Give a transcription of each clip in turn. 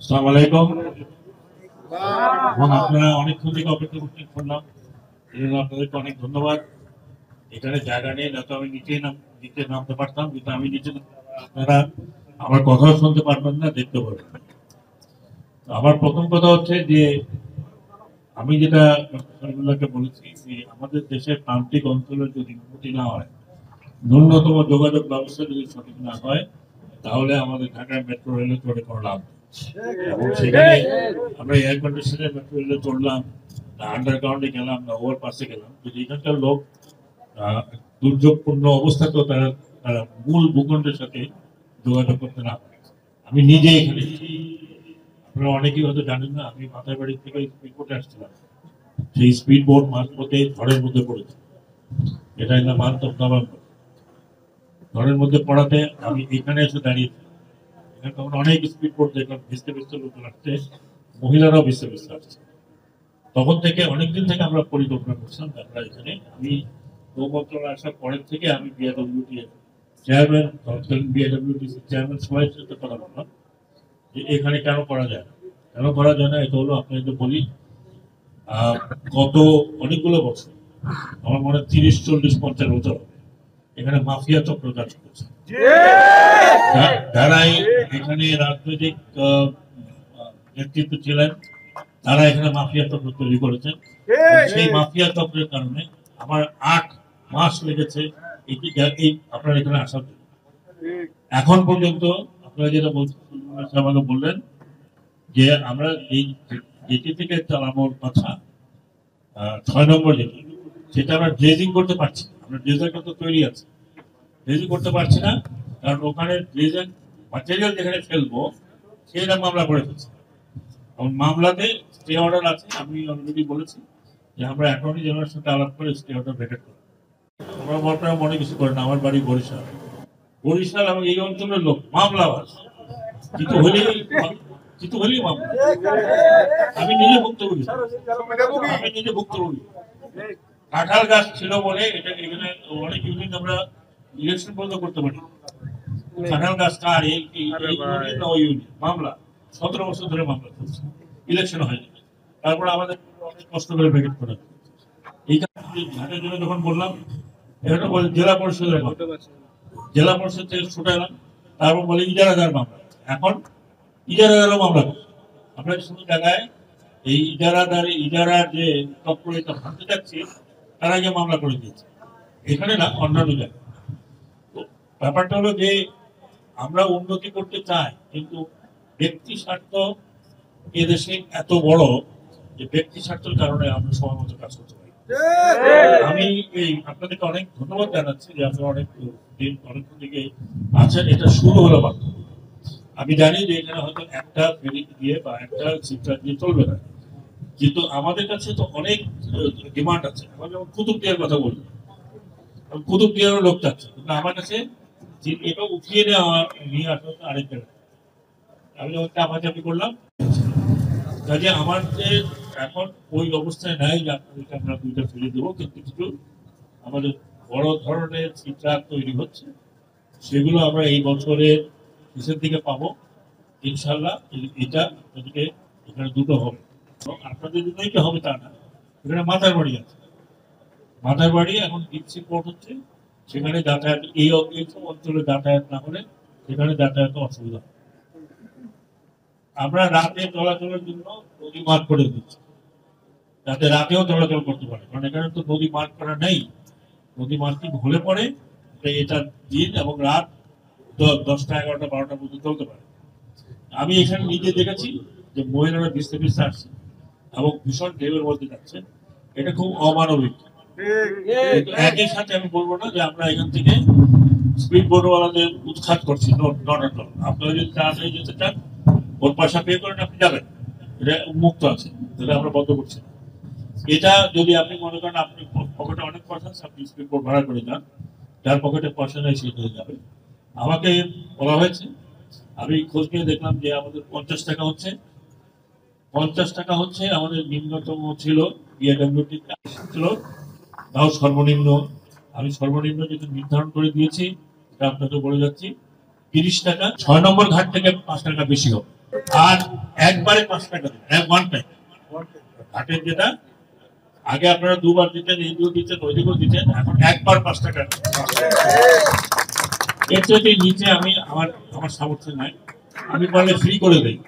আসসালামু আলাইকুম। এবং আপনারা অনেকক্ষণ থেকে অপেক্ষা করলাম, এই জন্য আপনাদেরকে অনেক ধন্যবাদ। এখানে জায়গা নিয়ে না তো আমি নিচে নামতে পারতাম, কিন্তু আমি নিচে আপনারা আমার কথাও শুনতে পারবেন না, দেখতে পারবেন। আমার প্রথম কথা হচ্ছে যে আমি যেটা ডক্টর বলেছি যে আমাদের দেশের প্রান্তিক অঞ্চলের যদি উন্নতি না হয়, ন্যূনতম যোগাযোগ ব্যবস্থা যদি সঠিক না হয়, তাহলে আমাদের ঢাকায় মেট্রো রেলে চড়ে কোনো লাভ নেই। এবং সেখানে আমরা এয়ার কন্ডিশনের মেট্রো রেলে চড়লাম, না আন্ডারগ্রাউন্ডে গেলাম, না ওভারপাসে গেলাম, যদি এখানকার লোক দুর্যোগপূর্ণ অবস্থাতেও তারা মূল ভূখণ্ডের সাথে যোগাযোগ করতে না পারে। আমি নিজে এখানে, আপনারা অনেকেই হয়তো জানেন না, আমি মাথার বাড়ি থেকে স্পিড বোটে আসছিলাম। সেই স্পিড বোট মাঝপথে ঝড়ের মধ্যে পড়েছে। এটা একটা মান্থ অফ নভেম্বর। ঝড়ের মধ্যে পড়াতে আমি এখানে এসে দাঁড়িয়েছি। এখানে তখন অনেক স্পিড বোট দেখলাম, ভিজতে ভিজতে লোকজন আসছে, মহিলারাও ভিজতে ভিজতে আসছে। তখন থেকে অনেকদিন থেকে আমরা পরিকল্পনা করছিলাম আমরা এখানে, আমি মন্ত্রণালয় আসার পরের থেকে আমি বিআইডব্লিউটি চেয়ারম্যান, তৎকালীন বিআইডব্লিউটি চেয়ারম্যান সবাই সাথে কথা বললাম যে এখানে কেন করা যায় না, কেন করা যায় না। এটা হলো আপনাকে বলি, গত অনেকগুলো বছর, আমার মনে হয় 30, 40, 50 বছর এখানে মাফিয়া চক্র কাজ করছে, যারাই এখানে রাজনৈতিক নেতৃত্ব ছিলেন, তারা এখানে মাফিয়া চক্র তৈরি করেছেন। সেই মাফিয়া চক্রের কারণে আমার 8 মাস লেগেছে আপনার এখানে আসার জন্য। এখন পর্যন্ত আপনারা যেটা আমাকে বললেন যে আমরা এই যেটি থেকে চালানোর কথা 6 নম্বর যেটি, সেটা আমরা ড্রেজিং করতে পারছি না। আমরা ড্রেজারটা তো তৈরি আছে, ড্রেজিং করতে পারছি না, কারণ ওখানে ড্রেজার ম্যাটেরিয়াল যেখানে ফেলবো সেটা মামলা করে ফেলছি। মামলাতে স্টে অর্ডার আছে, আমি অলরেডি বলেছি যে আমরা অ্যাটর্নি জেনারেলের সাথে আলাপ করে স্টে অর্ডার ভেকেট করব। আপনারা মনে কিছু করেন, আমার বাড়ি বরিশাল এবং এই অঞ্চলের লোক মামলাবাজ, কিছু হলেই মামলা। আমি নিজে ভুক্তভোগী, কাঁঠাল গাছ ছিল বলে এটা এখানে অনেক ইউনিট আমরা ইলেকশন বন্ধ করতে পারি। কাঁঠাল গাছ কার, এই ইউনিট মামলা 17 বছর ধরে মামলা চলছে, ইলেকশন হয়নি। তারপর আমাদের অনেক কষ্ট করে ভেকেট করা। এই ঘাটের জন্য যখন বললাম, এটা বলে জেলা পরিষদের মামলা, জেলা পরিষদ থেকে ছুটালাম, তারপর বলে ইজারাদার মামলা। এখন ইজারাদারও মামলা করছে। আমরা শুধু জায়গায় এই ইজারার যে তৎপরতা ভাঙতে যাচ্ছি, তারা গিয়ে মামলা করে দিয়েছে, এখানে না অন্যান্য জায়গায়। তো ব্যাপারটা হলো যে আমরা উন্নতি করতে চাই, কিন্তু ব্যক্তি স্বার্থ এদেশে এত বড় যে ব্যক্তি স্বার্থের কারণে আমরা সময় মতো কাজ করতে পারি। আমি এই আপনাদেরকে অনেক ধন্যবাদ জানাচ্ছি যে আপনারা অনেকক্ষণ থেকে আছেন। এটা শুরু হলো মাত্র। আমি জানি যে এখানে হয়তো একটা ফেরি দিয়ে বা একটা সিস্টার দিয়ে চলবে না, কিন্তু আমাদের কাছে তো অনেক ডিমান্ড আছে। আমরা যেমন কুতুবদিয়ার কথা বলি, কুতুবদিয়ারও লোক চাচ্ছে, কিন্তু আমার কাছে এটা উঠিয়ে নিয়ে আসা আরেক জায়গায়। আমি যখন চাপাচাপি করলাম, কাজে আমার যে এখন ওই অবস্থায় নাই যে আপনাদেরকে আমরা 2টা ফেলে দেবো, কিন্তু কিছু আমাদের বড় ধরনের চিত্রা তৈরি হচ্ছে, সেগুলো আমরা এই বছরের শেষের দিকে পাবো ইনশাল্লাহ। এটা আপনাদেরকে এখানে 2টো হবে, আপনাদের দুটোই হবে তা না। এখানে মাথার বাড়ি আছে, মাথার বাড়ি এখন ডিপসি পোর্ট হচ্ছে, সেখানে যাতায়াত এই অঞ্চলে যাতায়াত না হলে সেখানে যাতায়াত অসুবিধা। আমরা রাতে চলাচলের জন্য নদী মার্গ করে দিচ্ছি, যাতে রাতেও চলাচল করতে পারে, কারণ এখানে তো নদী মার্গ করা নেই। নদী মার্কিং হলে পরে এটা দিন এবং রাত 10টা, 11টা, 12টার মধ্যে চলতে পারে। আমি এখানে নিজে দেখেছি যে মহিলারা ভিজতে ভিজতে আসছে এবং ভীষণ ঢেউয়ের মধ্যে যাচ্ছে, এটা খুব অমানবিক। কিন্তু একই সাথে আমি বলবো না যে আমরা এখান থেকে স্পিড বোটওয়ালাদের উৎখাত করছি, আপনারা যদি তাড়াতাড়ি যেতে চান, ওর পয়সা পে করেন, আপনি যাবেন, এটা উন্মুক্ত আছে, তাহলে আমরা বন্ধ করছি না। এটা যদি আপনি মনে করেন আপনি পকেটে অনেক পয়সা আছে, আপনি স্পিড বোট ভাড়া করে যান, যার পকেটে পয়সা নেই সে হয়ে যাবে। আমাকে বলা হয়েছে, আমি খোঁজ নিয়ে দেখলাম যে আমাদের 50 টাকা হচ্ছে, 50 টাকা হচ্ছে আমাদের নিম্নতম ছিল, বিআইডব্লিউটি ছিল, তাও সর্বনিম্ন। আমি সর্বনিম্ন যেটা নির্ধারণ করে দিয়েছি, এটা আপনাকে বলে যাচ্ছি, 30 টাকা। 6 নম্বর ঘাট থেকে 5 টাকা বেশি হবে। আর একবারে 5 টাকা দেবেন, ওয়ান টাইম। ঘাটের যেটা আগে আপনারা দুবার দিতেন, এই দিকেও দিতেন, ওই দিকেও দিতেন, এখন একবার 5 টাকা। এর চেয়ে নিচে আমি আমার সামর্থ্য নাই, আমি পারলে ফ্রি করে দেই,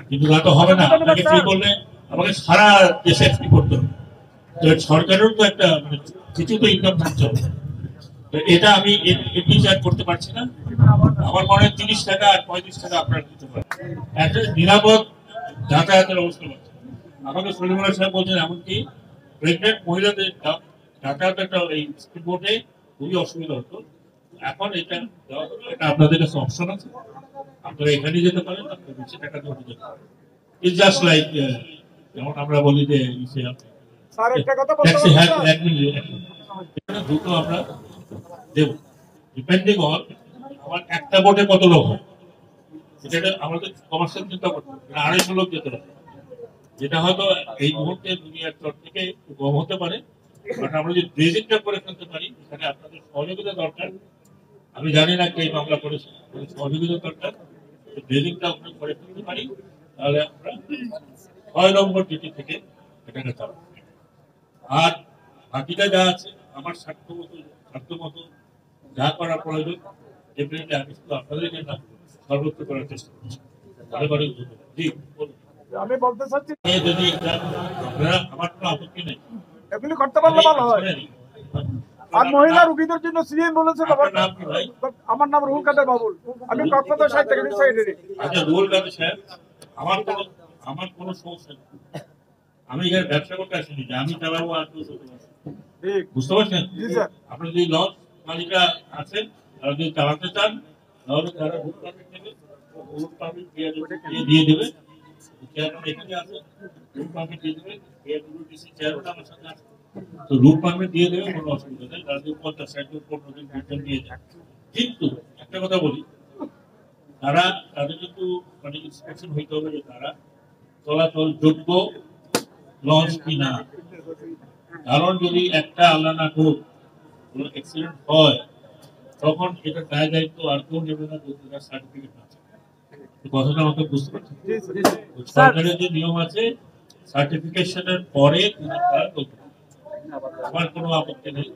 কিন্তু তা তো হবে না। আপনাকে ফ্রি করলে আমাকে সারা দেশে ফ্রি করতে হবে, তো সরকারেরও তো একটা কিছু তো ইনকাম থাকতে হবে। তো এটা আমি এমনি চার্জ করতে পারছি না। আমার মনে হয় 30 টাকা আর 35 টাকা আপনারা দিতে পারেন। একটা নিরাপদ যাতায়াতের অবস্থা করছে। আমাকে সলিমুল্লাহ সাহেব বলছেন এমনকি প্রেগনেন্ট মহিলাদের যাতায়াত একটা এই স্পিডবোটে খুবই অসুবিধা হতো। এখন এটা আপনাদের কাছে অপশন আছে, আপনারা এখানে যেতে পারেন, আপনার বেশি টাকা দিয়ে যেতে পারেন। ইটস জাস্ট লাইক যেমন আমরা বলি যে দুটো আমরা দেব, ডিপেন্ডিং অন আমার একটা বোটে কত লোক হয়, সেটা আমাদের কমার্শিয়াল চিন্তা করতে হবে। 250 লোক যেতে হবে, যেটা হয়তো এই মুহূর্তে দুনিয়ার তর থেকে কম হতে পারে, বাট আমরা যদি ড্রেজিংটা করে ফেলতে পারি, এখানে আপনাদের সহযোগিতা দরকার। আমি জানি না কে মামলা করেছে, সহযোগিতা দরকার। ড্রেজিংটা আমরা করে ফেলতে পারি, তাহলে আমরা 6 নম্বর ডিটি থেকে এটাকে চালাবো। আর বাকিটা যা আছে আমার স্বার্থ মতো যা করা প্রয়োজন, ডেফিনেটলি আমি শুধু আপনাদেরকে না সর্বোচ্চ করার চেষ্টা করছি। জি বলুন। আমি বলতে চাচ্ছি যদি আমার কোনো আপত্তি নেই, এগুলি করতে পারলে ভালো হয়। আর মহিলা রোগীদের জন্য সিএম বলেছে, আমার নাম রুহুল কাদের বাবুল, আমি কক্সবাজার সাইড থেকে সেক্রেটারি। আচ্ছা রুহুল কাদের সাহেব, আমার কোনো সমস্যা নেই, আমি এখানে ব্যবসা করতে আসিনি যে আমি চালাবো আর কেউ চলতে পারছি, বুঝতে পারছেন? আপনি যদি লঞ্চ মালিকরা আছেন, তারা যদি চালাতে চান, তাহলে তারা রুট পারমিট নেবে, রুট পারমিট দিয়ে দেবে। চেয়ারম্যান এখানে আছে, রুট পারমিট দিয়ে দেবে, চেয়ারম্যান আমার সাথে আছে, তো রুট পারমিট দিয়ে দেবে, কোনো অসুবিধা নেই। তারা যদি 50-60 জন 15 জন 20 জন দিয়ে যায়। কিন্তু একটা কথা বলি, তাদের কিন্তু মানে ইন্সপেকশন হইতে হবে যে তারা চলাচল যোগ্য লঞ্চ কিনা। কারণ যদি একটা আল্লাহ না হোক কোনো অ্যাক্সিডেন্ট হয়, তখন এটা দায় দায়িত্ব আর কেউ নেবে না, যদি তার সার্টিফিকেট আছে। কথাটা আমাকে বুঝতে পারছেন? সরকারের যে নিয়ম আছে, সার্টিফিকেশনের পরে আমার কোনো আপত্তি নেই।